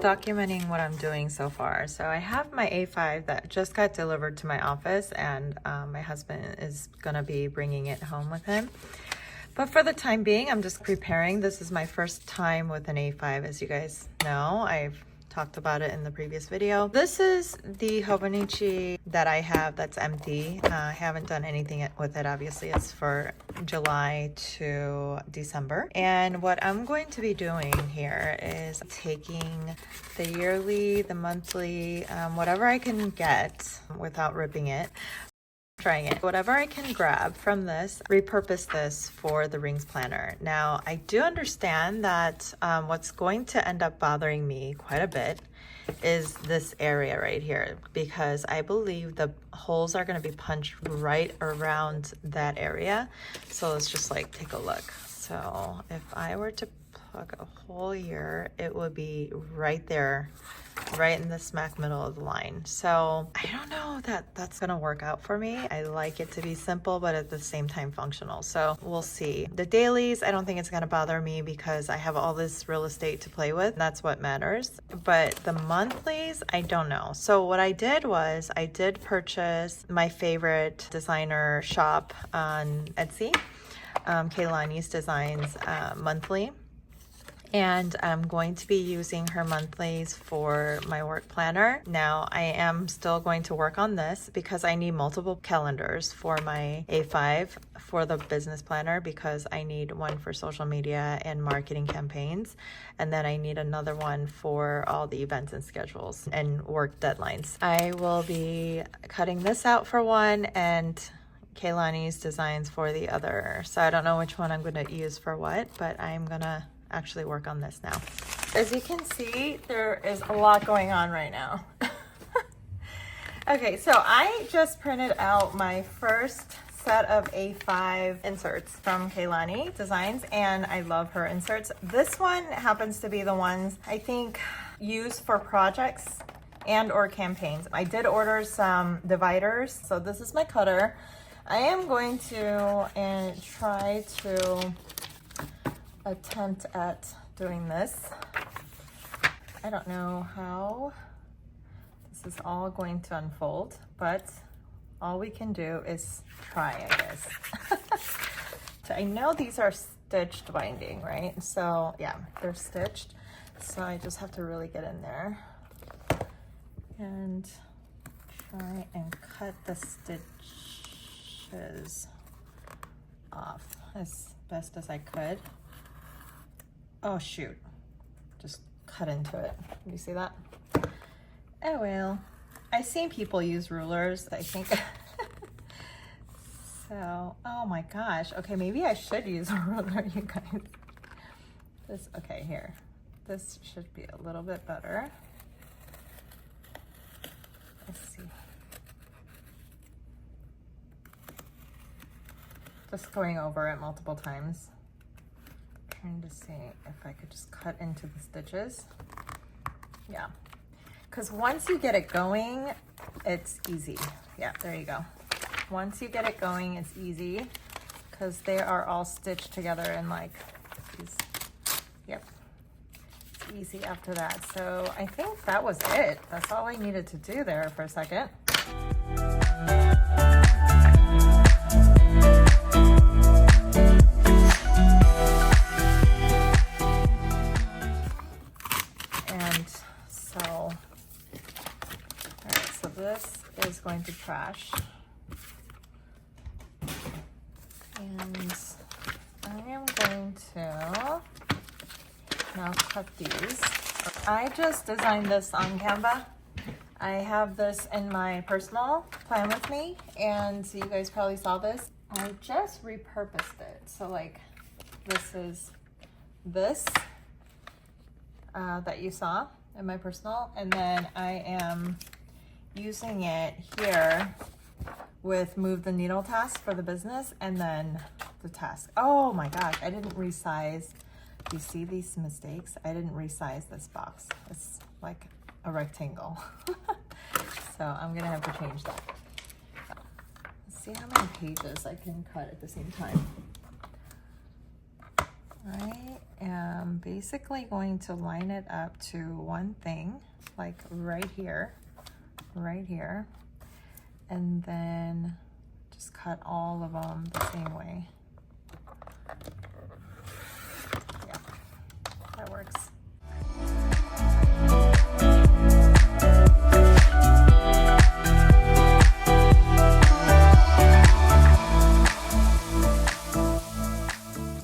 Documenting what I'm doing so far. So I have my A5 that just got delivered to my office, and my husband is gonna be bringing it home with him. But for the time being, I'm just preparing. This is my first time with an A5, as you guys know. I've talked about it in the previous video. This is the Hobonichi that I have that's empty. I haven't done anything with it. Obviously, it's for July to December. And what I'm going to be doing here is taking the yearly, the monthly, whatever I can get without ripping it, trying it, whatever I can grab from this, repurpose this for the rings planner. Now, I do understand that what's going to end up bothering me quite a bit is this area right here, because I believe the holes are going to be punched right around that area. So let's just like take a look. So if I were to plug a hole here, it would be right there, right in the smack middle of the line. So I don't know that that's gonna work out for me. I like it to be simple, but at the same time functional. So we'll see. The dailies, I don't think it's gonna bother me because I have all this real estate to play with. That's what matters. But the monthlies, I don't know. So what I did was I did purchase my favorite designer shop on Etsy, Helenistique Designs monthly. And I'm going to be using her monthlies for my work planner. Now, I am still going to work on this because I need multiple calendars for my A5 for the business planner, because I need one for social media and marketing campaigns. And then I need another one for all the events and schedules and work deadlines. I will be cutting this out for one and Kaylani's designs for the other. So I don't know which one I'm going to use for what, but I'm going to actually work on this now. As you can see, there is a lot going on right now. Okay, so I just printed out my first set of A5 inserts from Kaylani Designs, and I love her inserts. This one happens to be the ones I think used for projects and or campaigns. I did order some dividers, so this is my cutter. I am going to try to attempt at doing this. I don't know how this is all going to unfold, but all we can do is try, I guess. So I know these are stitched binding, right? So yeah, they're stitched. So I just have to really get in there and try and cut the stitches off as best as I could. Oh shoot, just cut into it. You see that? Oh well, I've seen people use rulers, I think. So, oh my gosh. Okay, maybe I should use a ruler, you guys. This, okay, here. This should be a little bit better. Let's see. Just going over it multiple times. Trying to see if I could just cut into the stitches. Yeah, because once you get it going, it's easy. Yeah, there you go. Once you get it going, it's easy because they are all stitched together in like these. Yep, it's easy after that. So I think that was it. That's all I needed to do there for a second. This is going to trash, and I am going to now cut these. I just designed this on Canva. I have this in my personal plan with me, and you guys probably saw this. I just repurposed it. So like this is this that you saw in my personal, and then I am using it here with move the needle task for the business, and then the task. Oh my gosh, I didn't resize. Do you see these mistakes? I didn't resize this box. It's like a rectangle. So I'm gonna have to change that. Let's see how many pages I can cut at the same time. I am basically going to line it up to one thing, like right here, and then just cut all of them the same way. Yeah, that works.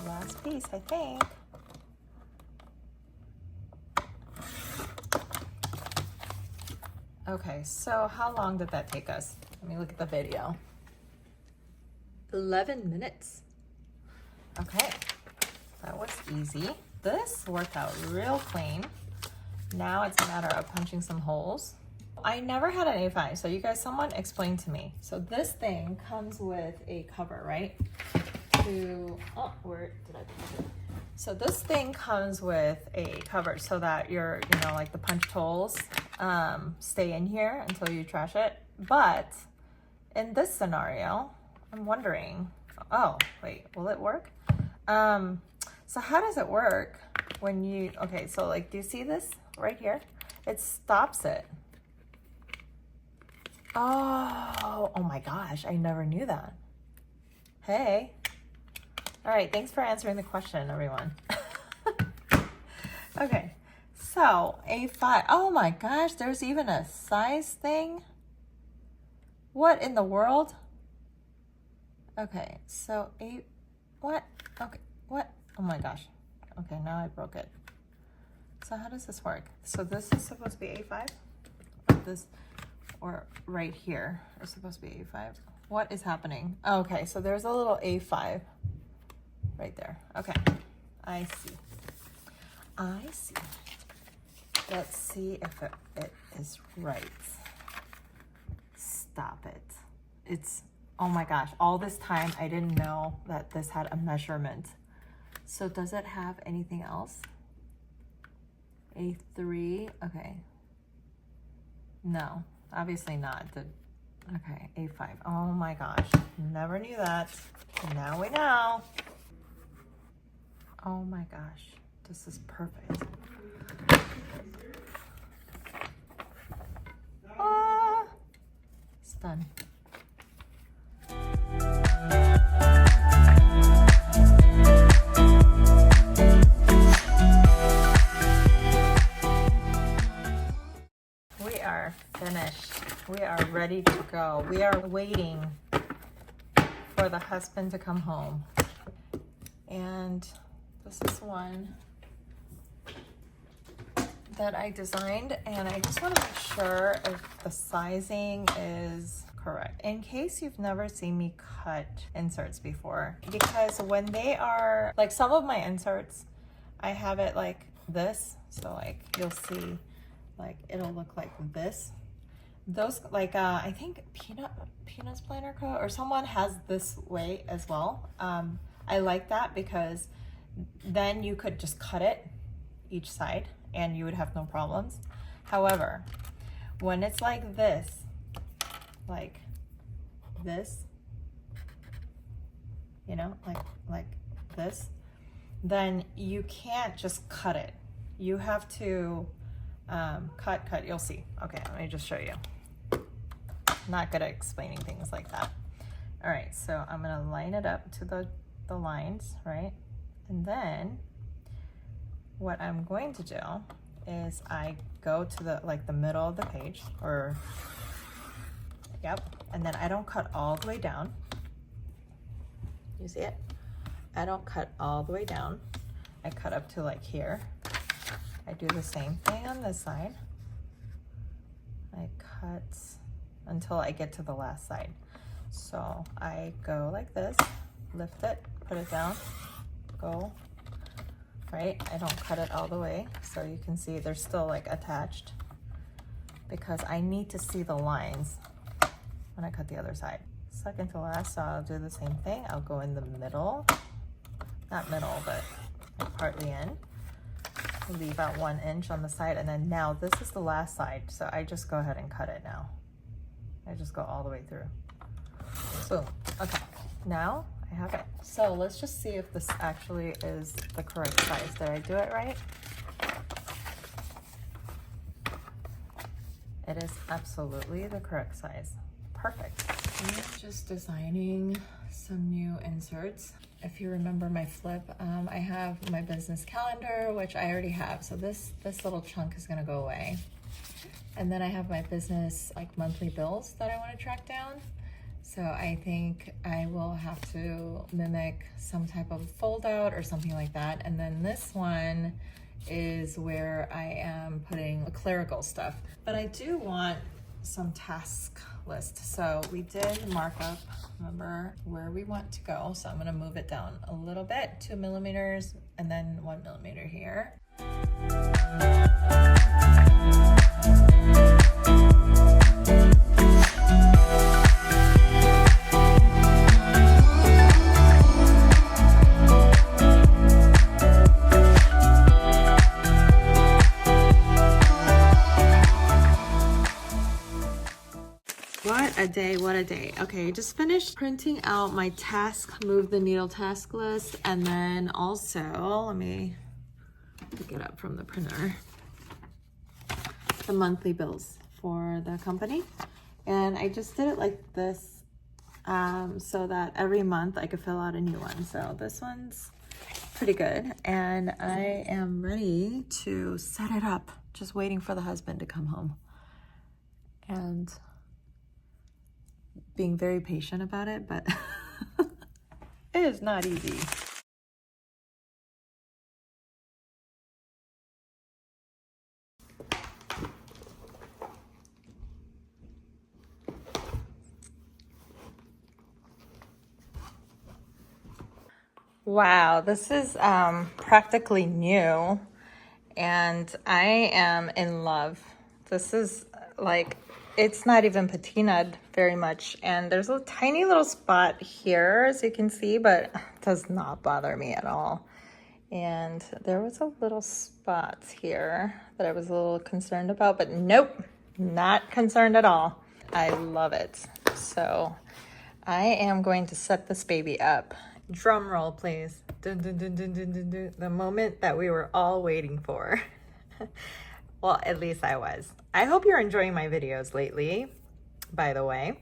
Last piece, I think. Okay, so how long did that take us? Let me look at the video. 11 minutes. Okay, that was easy. This worked out real clean. Now it's a matter of punching some holes. I never had an A5, so you guys, someone explain to me. So this thing comes with a cover, right? Where did I put it? So this thing comes with a cover so that your, like the punched holes stay in here until you trash it. But in this scenario, I'm wondering, oh, wait, will it work? So how does it work when you, okay, so like, do you see this right here? It stops it. Oh my gosh, I never knew that. Hey. All right, thanks for answering the question, everyone. Okay, so A5, oh my gosh, there's even a size thing. What in the world? Okay, so what? Okay, what? Oh my gosh. Okay, now I broke it. So how does this work? So this is supposed to be A5? This, or right here is supposed to be A5. What is happening? Okay, so there's a little A5 right there. Okay, I see. Let's see if it is right. Stop it. It's, oh my gosh, all this time I didn't know that this had a measurement. So does it have anything else? A3, okay. No, obviously not. Okay, A5, oh my gosh, never knew that. Now we know. Oh my gosh, this is perfect. Ah, it's done. We are finished. We are ready to go. We are waiting for the husband to come home. And this is one that I designed, and I just want to make sure if the sizing is correct. In case you've never seen me cut inserts before, because when they are, like some of my inserts, I have it like this. So like you'll see, like it'll look like this. Those, like I think Peanut's Planner Co. or someone has this way as well. I like that because then you could just cut it each side and you would have no problems. However, when it's like this, like this, then you can't just cut it. You have to cut, you'll see. Okay, let me just show you. Not good at explaining things like that. All right, so I'm gonna line it up to the lines, right? And then what I'm going to do is I go to the middle of the page, or yep, and then I don't cut all the way down. You see it? I don't cut all the way down. I cut up to like here. I do the same thing on this side. I cut until I get to the last side. So I go like this, lift it, put it down, go, right? I don't cut it all the way, so you can see they're still like attached because I need to see the lines when I cut the other side. Second to last, so I'll do the same thing. I'll go in the middle, not middle, but like partly in. Leave out 1 inch on the side, and then now this is the last side, so I just go ahead and cut it now. I just go all the way through. Boom. Okay, now I have it. So let's just see if this actually is the correct size. Did I do it right? It is absolutely the correct size. Perfect. I'm just designing some new inserts. If you remember my flip, I have my business calendar, which I already have. So this little chunk is gonna go away. And then I have my business like monthly bills that I wanna track down. So I think I will have to mimic some type of fold out or something like that. And then this one is where I am putting clerical stuff. But I do want some task list. So we did mark up, remember, where we want to go. So I'm gonna move it down a little bit, 2 millimeters, and then 1 millimeter here. What a day. Okay, just finished printing out my task, move the needle task list, and then also, let me pick it up from the printer, the monthly bills for the company. And I just did it like this so that every month I could fill out a new one. So this one's pretty good. And I am ready to set it up, just waiting for the husband to come home. And being very patient about it, but it is not easy. Wow, this is practically new, and I am in love. This is like, it's not even patinaed very much, and there's a tiny little spot here, as you can see, but it does not bother me at all. And there was a little spot here that I was a little concerned about, but nope, not concerned at all. I love it. So I am going to set this baby up. Drum roll, please. Dun, dun, dun, dun, dun, dun, dun. The moment that we were all waiting for. Well, at least I was. I hope you're enjoying my videos lately, by the way.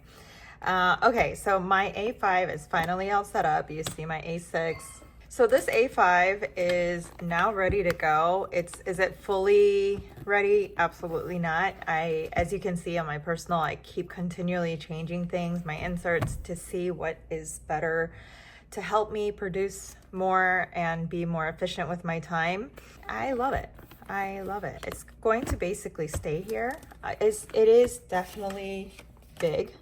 Okay, so my A5 is finally all set up. You see my A6. So this A5 is now ready to go. Is it fully ready? Absolutely not. As you can see on my personal, I keep continually changing things, my inserts, to see what is better to help me produce more and be more efficient with my time. I love it. I love it. It's going to basically stay here. It is definitely big.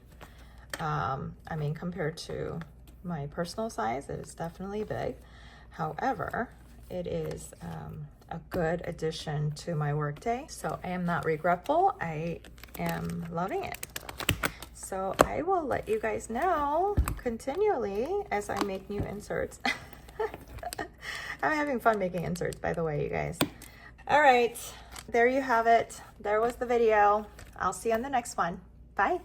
I mean, compared to my personal size, it is definitely big. However, it is a good addition to my workday. So I am not regretful. I am loving it. So I will let you guys know continually as I make new inserts. I'm having fun making inserts, by the way, you guys. All right, there you have it. There was the video. I'll see you on the next one. Bye.